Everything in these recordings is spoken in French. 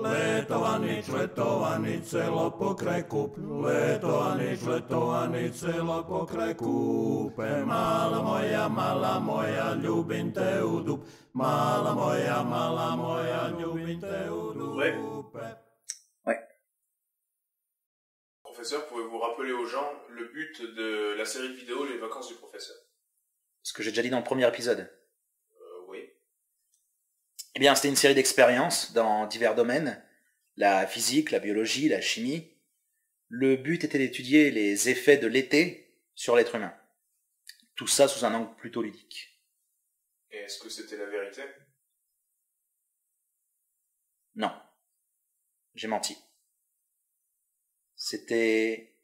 Letovaný celopokrekúp, letovaný celopokrekúpe. Mala moja, ľubím te udup. Mala moja, ľubím te udup. Ouais. Professeur, pouvez-vous rappeler aux gens le but de la série de vidéos Les Vacances du Professeur? Ce que j'ai déjà dit dans le premier épisode. Oui. Eh bien, c'était une série d'expériences dans divers domaines. La physique, la biologie, la chimie. Le but était d'étudier les effets de l'été sur l'être humain. Tout ça sous un angle plutôt ludique. Et est-ce que c'était la vérité? Non. J'ai menti. C'était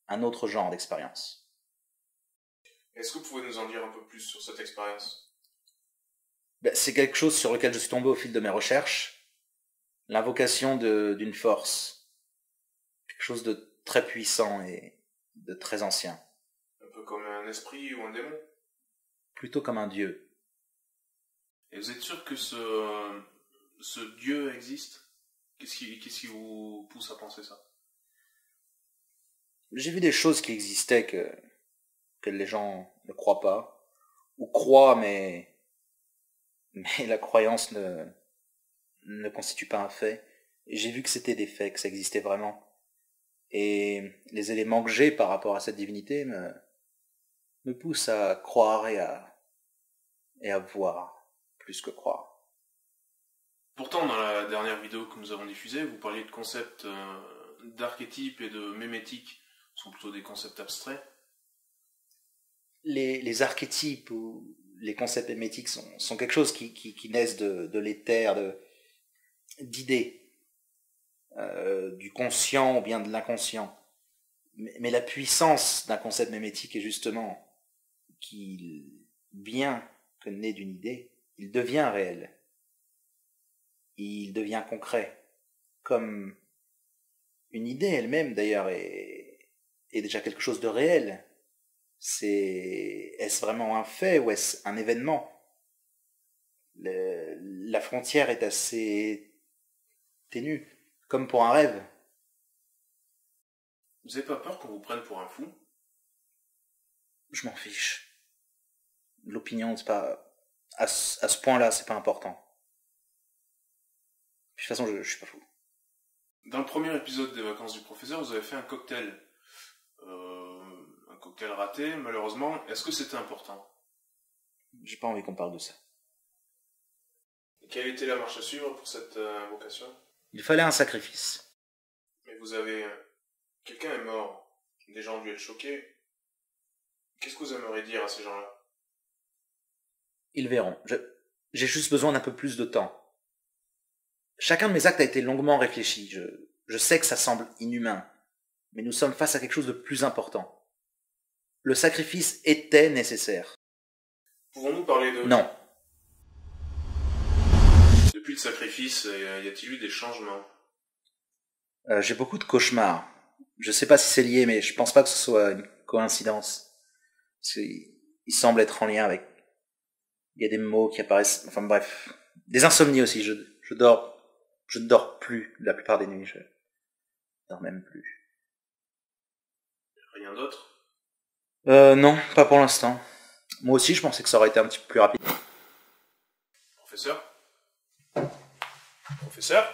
un autre genre d'expérience. Est-ce que vous pouvez nous en dire un peu plus sur cette expérience? C'est quelque chose sur lequel je suis tombé au fil de mes recherches. L'invocation d'une force. Quelque chose de très puissant et de très ancien. Un peu comme un esprit ou un démon? Plutôt comme un dieu. Et vous êtes sûr que ce dieu existe? Qu'est-ce qui vous pousse à penser ça? J'ai vu des choses qui existaient que les gens ne croient pas. Ou croient, mais la croyance ne constitue pas un fait. Et j'ai vu que c'était des faits, que ça existait vraiment. Et les éléments que j'ai par rapport à cette divinité me poussent à croire et à voir, plus que croire. Pourtant, dans la dernière vidéo que nous avons diffusée, vous parliez de concepts d'archétypes et de mémétiques. Ce sont plutôt des concepts abstraits. Les archétypes ou les concepts mémétiques sont quelque chose qui naissent de l'éther, d'idées, du conscient ou bien de l'inconscient. Mais la puissance d'un concept mémétique est justement qu'il, bien que né d'une idée, il devient réel. Il devient concret. Comme une idée elle-même d'ailleurs est déjà quelque chose de réel. Est-ce vraiment un fait ou est-ce un événement? La frontière est assez ténue, comme pour un rêve. Vous n'avez pas peur qu'on vous prenne pour un fou? Je m'en fiche. L'opinion, c'est pas... À ce point-là, c'est pas important. De toute façon, je suis pas fou. Dans le premier épisode des Vacances du Professeur, vous avez fait un cocktail. Un cocktail raté, malheureusement. Est-ce que c'était important? J'ai pas envie qu'on parle de ça. Quelle était la marche à suivre pour cette invocation? Il fallait un sacrifice. Mais vous avez... Quelqu'un est mort. Des gens ont dû être choqués. Qu'est-ce que vous aimeriez dire à ces gens-là? Ils verront. J'ai juste besoin d'un peu plus de temps. Chacun de mes actes a été longuement réfléchi. Je sais que ça semble inhumain. Mais nous sommes face à quelque chose de plus important. Le sacrifice était nécessaire. Pouvons-nous parler de... Non. Depuis le sacrifice, y a-t-il eu des changements? J'ai beaucoup de cauchemars. Je sais pas si c'est lié, mais je pense pas que ce soit une coïncidence. Il semble être en lien avec... Il y a des mots qui apparaissent... Enfin bref. Des insomnies aussi. Je ne dors plus la plupart des nuits. Je dors même plus. Rien d'autre? Non, pas pour l'instant. Moi aussi, je pensais que ça aurait été un petit peu plus rapide. Professeur? Professeur?